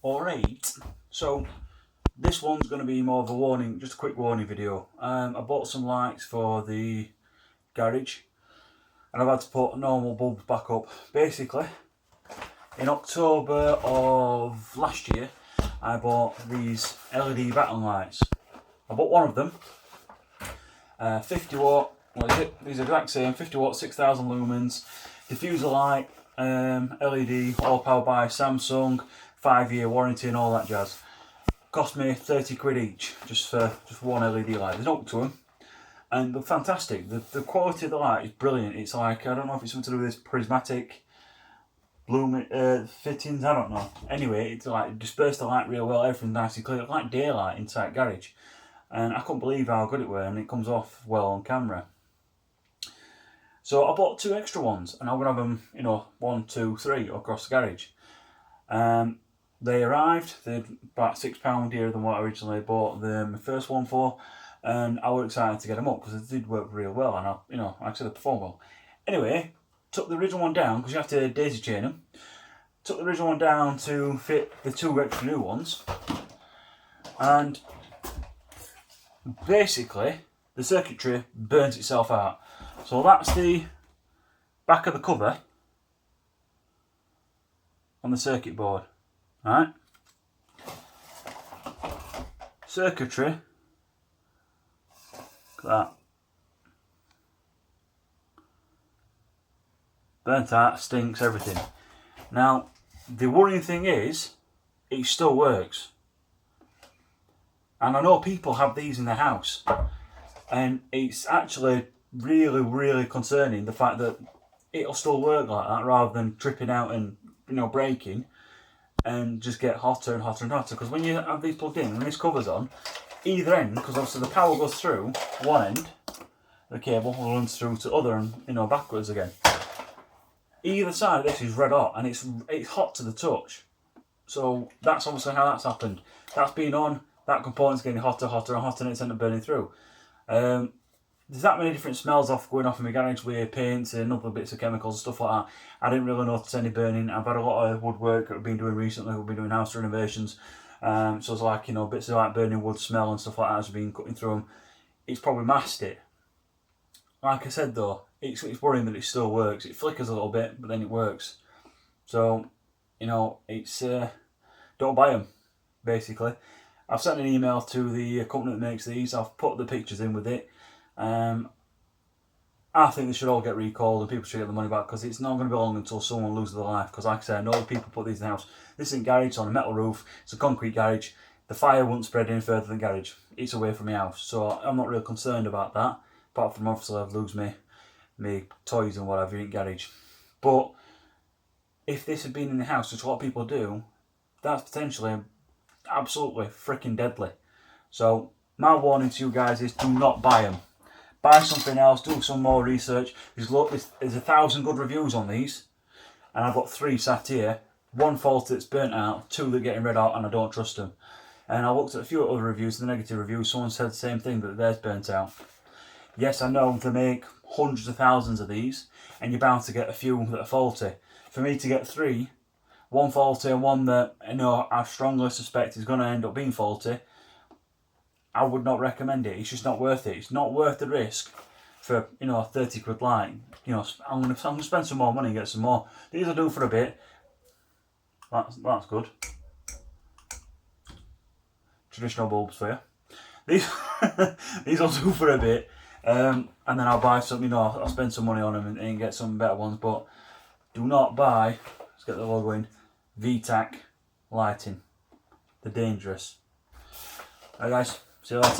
Alright, so this one's going to be more of a warning, just a quick warning video. I bought some lights for the garage and I've had to put normal bulbs back up. Basically, in October of last year, I bought these LED Batten lights. I bought one of them, 50 watt, what is it? These are exact same, 50 watt, 6000 lumens, diffuser light, LED, all powered by Samsung, 5-year warranty and all that jazz. Cost me 30 quid each, just for one LED light. There's no to them, and they're fantastic. The quality of the light is brilliant. It's like, I don't know if it's something to do with this prismatic bloom fittings, I don't know. Anyway, it's like dispersed the light real well, everything's nice and clear, like daylight inside garage. And I couldn't believe how good it were, and it comes off well on camera. So I bought 2 extra ones, and I'm gonna have them, you know, 1, 2, 3 across the garage. They arrived, they're about £6 dearer than what I originally bought the first one for, and I was excited to get them up because they did work real well, and like I said, they perform well. Anyway, took the original one down because you have to daisy chain them. Took the original one down to fit the 2 extra new ones, and basically the circuitry burns itself out. So that's the back of the cover on the circuit board. Right, circuitry, look at that, burnt out, stinks, everything. Now, the worrying thing is, it still works. And I know people have these in their house, and it's actually really, really concerning, the fact that it'll still work like that rather than tripping out and, you know, breaking. And just get hotter and hotter and hotter, because when you have these plugged in, when this cover's on, either end, because obviously the power goes through one end, the cable runs through to other and, you know, backwards again. Either side of this is red hot, and it's hot to the touch. So that's obviously how that's happened. That's been on, that component's getting hotter, hotter and hotter, and it's ended up burning through. There's that many different smells going off in my garage with paints and other bits of chemicals and stuff like that. I didn't really notice any burning. I've had a lot of woodwork that I've been doing recently. We've been doing house renovations. So it's like, you know, bits of like burning wood smell and stuff like that has been cutting through them. It's probably masked it. Like I said though, it's worrying that it still works. It flickers a little bit, but then it works. So, you know, it's, don't buy them, basically. I've sent an email to the company that makes these. I've put the pictures in with it. I think they should all get recalled and people should get the money back, because it's not going to be long until someone loses their life. Because like I said, I know people put these in the house. This isn't garage, it's on a metal roof, it's a concrete garage. The fire won't spread any further than garage. It's away from my house, so I'm not real concerned about that. Apart from obviously I've lose me toys and whatever in garage. But if this had been in the house, which a lot of people do, that's potentially absolutely freaking deadly. So my warning to you guys is, do not buy them. Buy something else, do some more research. There's 1,000 good reviews on these, and I've got 3 sat here. 1 faulty that's burnt out, 2 that are getting red hot, and I don't trust them. And I looked at a few other reviews, the negative reviews, someone said the same thing, that theirs burnt out. Yes, I know they make hundreds of thousands of these, and you're bound to get a few that are faulty. For me to get 3, 1 faulty and 1 that, you know, I strongly suspect is going to end up being faulty, I would not recommend it. It's just not worth it. It's not worth the risk for, you know, a 30 quid light. You know, I'm gonna spend some more money and get some more. These will do for a bit. That's good. Traditional bulbs for you. These will do for a bit, and then I'll buy some. You know, I'll spend some money on them and get some better ones. But do not buy. Let's get the logo in. V-tac lighting. They're dangerous. Alright guys. See you later.